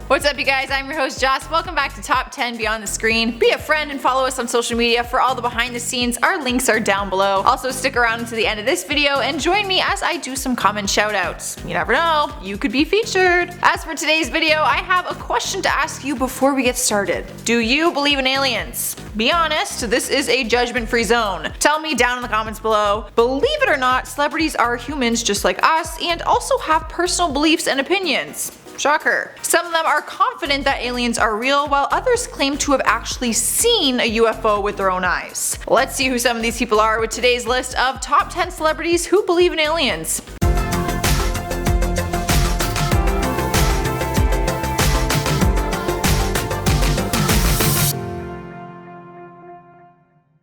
What's up you guys, I'm your host Joss. Welcome back to Top 10 Beyond the Screen. Be a friend and follow us on social media for all the behind the scenes. Our links are down below. Also stick around to the end of this video and join me as I do some common shoutouts. You never know, you could be featured. As for today's video, I have a question to ask you before we get started. Do you believe in aliens? Be honest, this is a judgment-free zone. Tell me down in the comments below. Believe it or not, celebrities are humans just like us and also have personal beliefs and opinions. Shocker. Some of them are confident that aliens are real, while others claim to have actually seen a UFO with their own eyes. Let's see who some of these people are with today's list of top 10 celebrities who believe in aliens.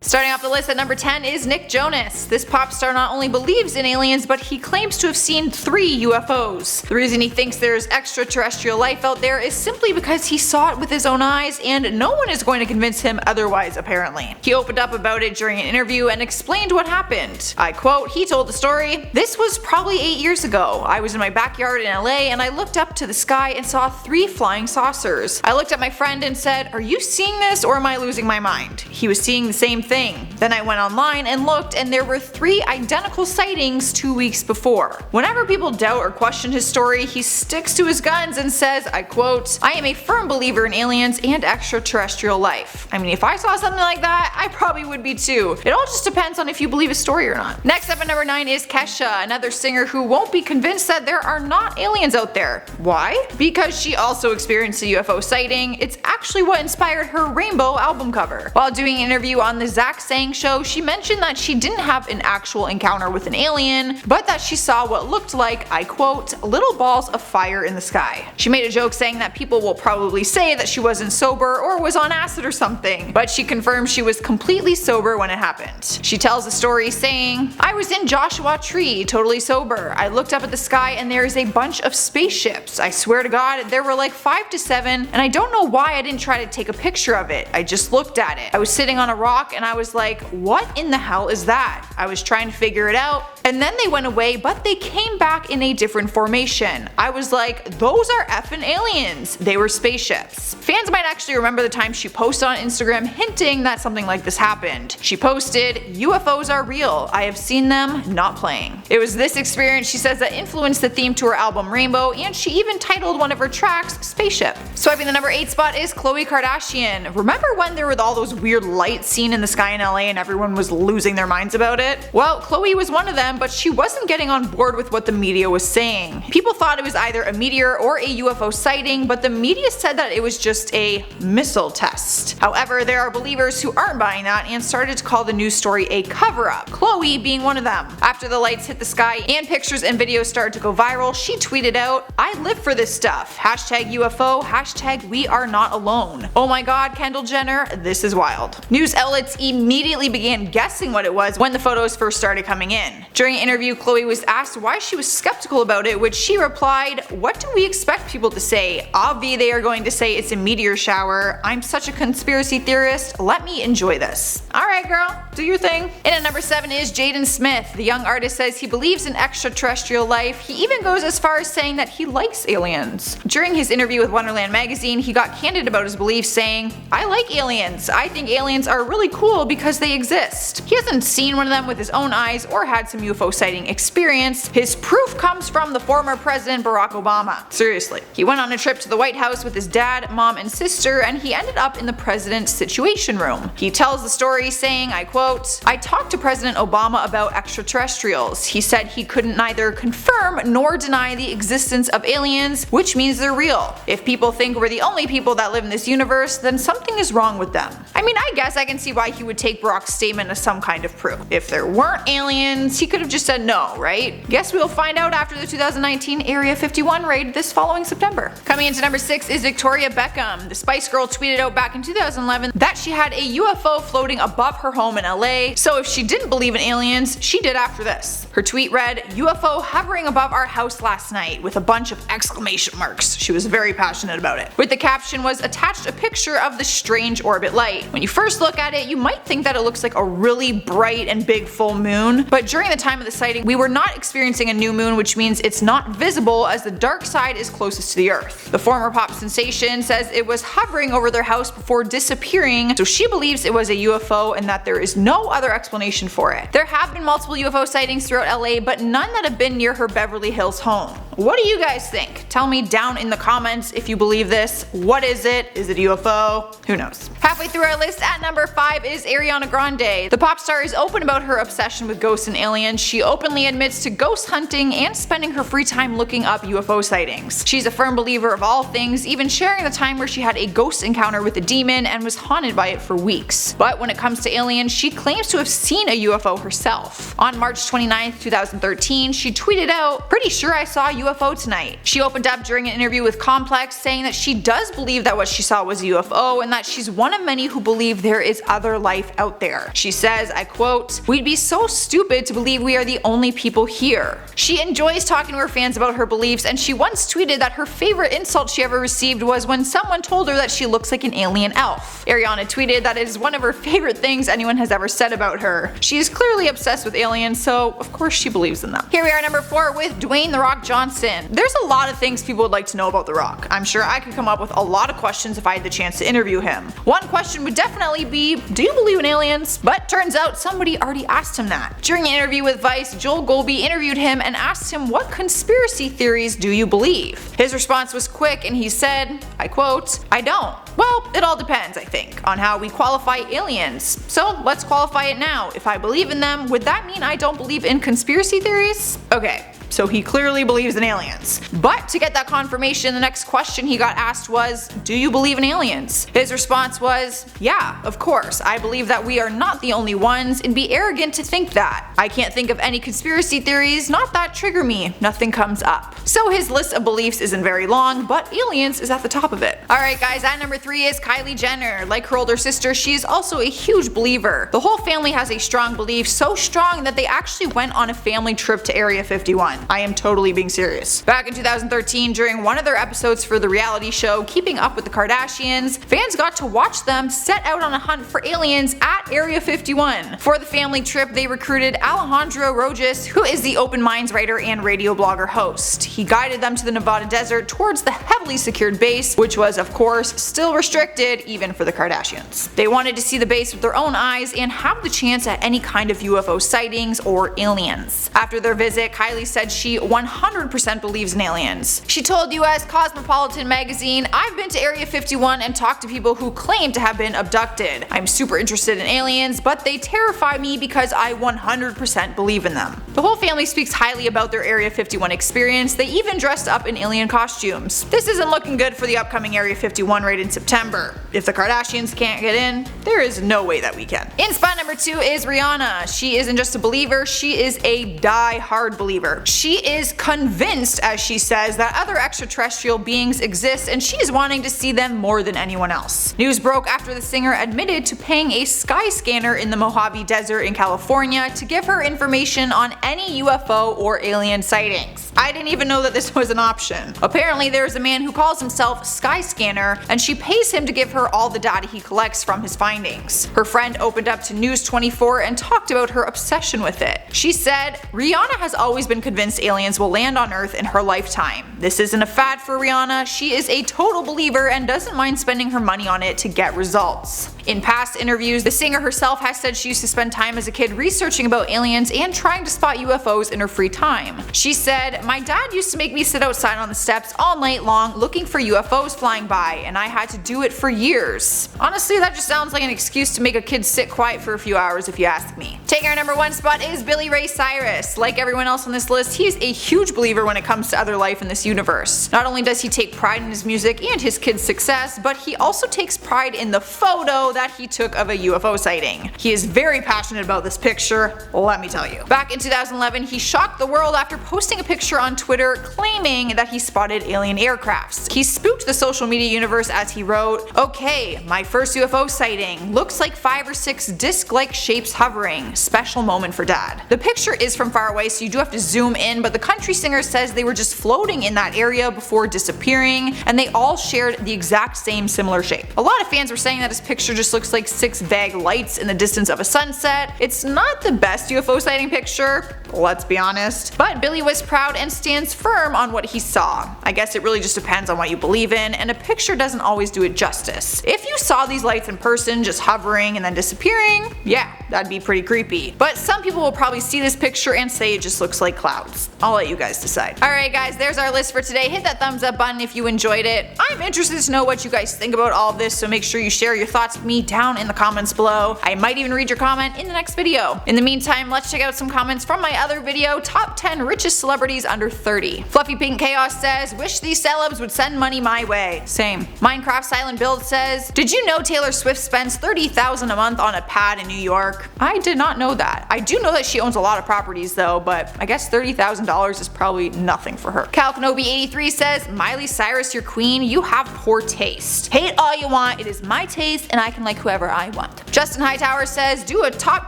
Starting off the list at number 10 is Nick Jonas. This pop star not only believes in aliens, but he claims to have seen 3 UFOs. The reason he thinks there's extraterrestrial life out there is simply because he saw it with his own eyes and no one is going to convince him otherwise apparently. He opened up about it during an interview and explained what happened. I quote, he told the story, "This was probably 8 years ago. I was in my backyard in LA and I looked up to the sky and saw 3 flying saucers. I looked at my friend and said, 'Are you seeing this or am I losing my mind?' He was seeing the same thing. Then I went online and looked and there were 3 identical sightings 2 weeks before." Whenever people doubt or question his story, he sticks to his guns and says, I quote, "I am a firm believer in aliens and extraterrestrial life. I mean, if I saw something like that, I probably would be too. It all just depends on if you believe his story or not." Next up at number 9 is KESHA, another singer who won't be convinced that there are not aliens out there. Why? Because she also experienced a UFO sighting. It's actually what inspired her Rainbow album cover. While doing an interview on the Saying show, she mentioned that she didn't have an actual encounter with an alien, but that she saw what looked like, I quote, "little balls of fire in the sky." She made a joke saying that people will probably say that she wasn't sober or was on acid or something, but she confirmed she was completely sober when it happened. She tells the story saying, "I was in Joshua Tree, totally sober. I looked up at the sky and there is a bunch of spaceships. I swear to God, there were like 5 to 7, and I don't know why I didn't try to take a picture of it. I just looked at it. I was sitting on a rock and I was like, what in the hell is that? I was trying to figure it out, and then they went away, but they came back in a different formation. I was like, those are effing aliens. They were spaceships." Fans might actually remember the time she posted on Instagram hinting that something like this happened. She posted, "UFOs are real. I have seen them, not playing." It was this experience, she says, that influenced the theme to her album Rainbow, and she even titled one of her tracks Spaceship. Swiping the number 8 spot is KHLOE Kardashian. Remember when there were all those weird lights seen in the sky in LA and everyone was losing their minds about it? Well, KHLOE was one of them, but she wasn't getting on board with what the media was saying. People thought it was either a meteor or a UFO sighting, but the media said that it was just a missile test. However, there are believers who aren't buying that and started to call the news story a cover-up, KHLOE being one of them. After the lights hit the sky and pictures and videos started to go viral, she tweeted out, "I live for this stuff. Hashtag UFO, hashtag we are not alone. Oh my god, Kendall Jenner, this is wild." News outlets immediately began guessing what it was when the photos first started coming in. During an interview, KHLOE was asked why she was skeptical about it, which she replied, "What do we expect people to say? Obvi they are going to say it's a meteor shower. I'm such a conspiracy theorist. Let me enjoy this." Alright girl, do your thing. In at number 7 is Jaden Smith. The young artist says he believes in extraterrestrial life. He even goes as far as saying that he likes aliens. During his interview with Wonderland magazine, he got candid about his beliefs, saying, "I like aliens. I think aliens are really cool because they exist." He hasn't seen one of them with his own eyes or had some UFO sighting experience. His proof comes from the former president Barack Obama. Seriously. He went on a trip to the White House with his dad, mom, and sister, and he ended up in the president's situation room. He tells the story saying, I quote, "I talked to President Obama about extraterrestrials. He said he couldn't neither confirm nor deny the existence of aliens, which means they're real. If people think we're the only people that live in this universe, then something is wrong with them." I mean, I guess I can see why he would take Barack's statement as some kind of proof. If there weren't aliens, he could have just said no, right? Guess we'll find out after the 2019 Area 51 raid this following September. Coming into number 6 is Victoria Beckham. The Spice Girl tweeted out back in 2011 that she had a UFO floating above above her home in LA, so if she didn't believe in aliens, she did after this. Her tweet read, "UFO hovering above our house last night," with a bunch of exclamation marks. She was very passionate about it. With the caption was attached a picture of the strange orbit light. When you first look at it, you might think that it looks like a really bright and big full moon, but during the time of the sighting, we were not experiencing a new moon, which means it's not visible as the dark side is closest to the Earth. The former pop sensation says it was hovering over their house before disappearing, so she believes it was a UFO and that there is no other explanation for it. There have been multiple UFO sightings throughout LA, but none that have been near her Beverly Hills home. What do you guys think? Tell me down in the comments if you believe this. What is it? Is it a UFO? Who knows? Halfway through our list at number 5 is Ariana Grande. The pop star is open about her obsession with ghosts and aliens. She openly admits to ghost hunting and spending her free time looking up UFO sightings. She's a firm believer of all things, even sharing the time where she had a ghost encounter with a demon and was haunted by it for weeks. But when it comes to aliens, she claims to have seen a UFO herself. On March 29, 2013, she tweeted out, "Pretty sure I saw a UFO tonight." She opened up during an interview with Complex saying that she does believe that what she saw was a UFO and that she's one of many who believe there is other life out there. She says, I quote, "We'd be so stupid to believe we are the only people here." She enjoys talking to her fans about her beliefs, and she once tweeted that her favorite insult she ever received was when someone told her that she looks like an alien elf. Ariana tweeted that it is one of her favorite things anyone has ever said about her. She is clearly obsessed with aliens, so of course she believes in them. Here we are number 4 with Dwayne "The Rock" Johnson. There's a lot of things people would like to know about The Rock. I'm sure I could come up with a lot of questions if I had the chance to interview him. One question would definitely be, do you believe in aliens? But turns out somebody already asked him that. During an interview with Vice, Joel Golby interviewed him and asked him, what conspiracy theories do you believe? His response was quick and he said, I quote, "I don't. Well, it all depends, I think, on how we qualify aliens. So let's qualify it now. If I believe in them, would that mean I don't believe in conspiracy theories?" Okay. So he clearly believes in aliens. But to get that confirmation, the next question he got asked was, do you believe in aliens? His response was, yeah, of course, I believe that we are not the only ones and be arrogant to think that. I can't think of any conspiracy theories, not that trigger me, nothing comes up. So his list of beliefs isn't very long, but aliens is at the top of it. Alright guys, at number 3 is Kylie Jenner. Like her older sister, she is also a huge believer. The whole family has a strong belief, so strong that they actually went on a family trip to Area 51. I am totally being serious. Back in 2013, during one of their episodes for the reality show Keeping Up with the Kardashians, fans got to watch them set out on a hunt for aliens at Area 51. For the family trip, they recruited Alejandro Rojas, who is the Open Minds writer and radio blogger host. He guided them to the Nevada desert towards the heavily secured base, which was of course still restricted even for the Kardashians. They wanted to see the base with their own eyes and have the chance at any kind of UFO sightings or aliens. After their visit, Kylie said she 100% believes in aliens. She told US Cosmopolitan magazine, "I've been to Area 51 and talked to people who claim to have been abducted. I'm super interested in aliens, but they terrify me because I 100% believe in them." The whole family speaks highly about their Area 51 experience. They even dressed up in alien costumes. This isn't looking good for the upcoming Area 51 raid in September. If the Kardashians can't get in, there is no way that we can. In spot number 2 is Rihanna. She isn't just a believer, she is a die-hard believer. She is convinced, as she says, that other extraterrestrial beings exist and she is wanting to see them more than anyone else. News broke after the singer admitted to paying a sky scanner in the Mojave Desert in California to give her information on any UFO or alien sightings. I didn't even know that this was an option. Apparently there's a man who calls himself Sky Scanner and she pays him to give her all the data he collects from his findings. Her friend opened up to News 24 and talked about her obsession with it. She said, "Rihanna has always been convinced aliens will land on Earth in her lifetime. This isn't a fad for Rihanna, she is a total believer and doesn't mind spending her money on it to get results." In past interviews, the singer herself has said she used to spend time as a kid researching about aliens and trying to spot UFOs in her free time. She said, "My dad used to make me sit outside on the steps all night long looking for UFOs flying by, and I had to do it for years." Honestly, that just sounds like an excuse to make a kid sit quiet for a few hours if you ask me. Taking our number 1 spot is Billy Ray Cyrus. Like everyone else on this list, he is a huge believer when it comes to other life in this universe. Not only does he take pride in his music and his kids' success, but he also takes pride in the photo that he took of a UFO sighting. He is very passionate about this picture, let me tell you. Back in 2011, he shocked the world after posting a picture on Twitter claiming that he spotted alien aircrafts. He spooked the social media universe as he wrote, "Okay, my first UFO sighting. Looks like 5 or 6 disc-like shapes hovering. Special moment for dad." The picture is from far away, so you do have to zoom in, but the country singer says they were just floating in that area before disappearing, and they all shared the exact same similar shape. A lot of fans were saying that his picture just looks like 6 vague lights in the distance of a sunset. It's not the best UFO sighting picture, let's be honest, but Billy was proud and stands firm on what he saw. I guess it really just depends on what you believe in, and a picture doesn't always do it justice. If you saw these lights in person just hovering and then disappearing, yeah, that'd be pretty creepy. But some people will probably see this picture and say it just looks like clouds. I'll let you guys decide. Alright guys, there's our list for today. Hit that thumbs up button if you enjoyed it. I'm interested to know what you guys think about all of this, so make sure you share your thoughts with me down in the comments below. I might even read your comment in the next video. In the meantime, let's check out some comments from my other video, Top 10 Richest Celebrities Under 30. Fluffy Pink Chaos says, "Wish these celebs would send money my way." Same. Minecraft Silent Build says, "Did you know Taylor Swift spends $30,000 a month on a pad in New York?" I did not know that. I do know that she owns a lot of properties though, but I guess $30,000 is probably nothing for her. KYLIE83 says, "Miley Cyrus, your queen, you have poor taste. Hate all you want, it is my taste and I can like whoever I want." Justin Hightower says, "Do a top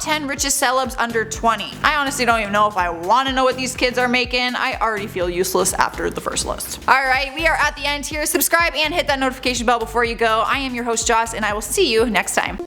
10 richest celebs under 20. I honestly don't even know if I want to know what these kids are making. I already feel useless after the first list." Alright, we are at the end here. Subscribe and hit that notification bell before you go. I am your host Joss and I will see you next time.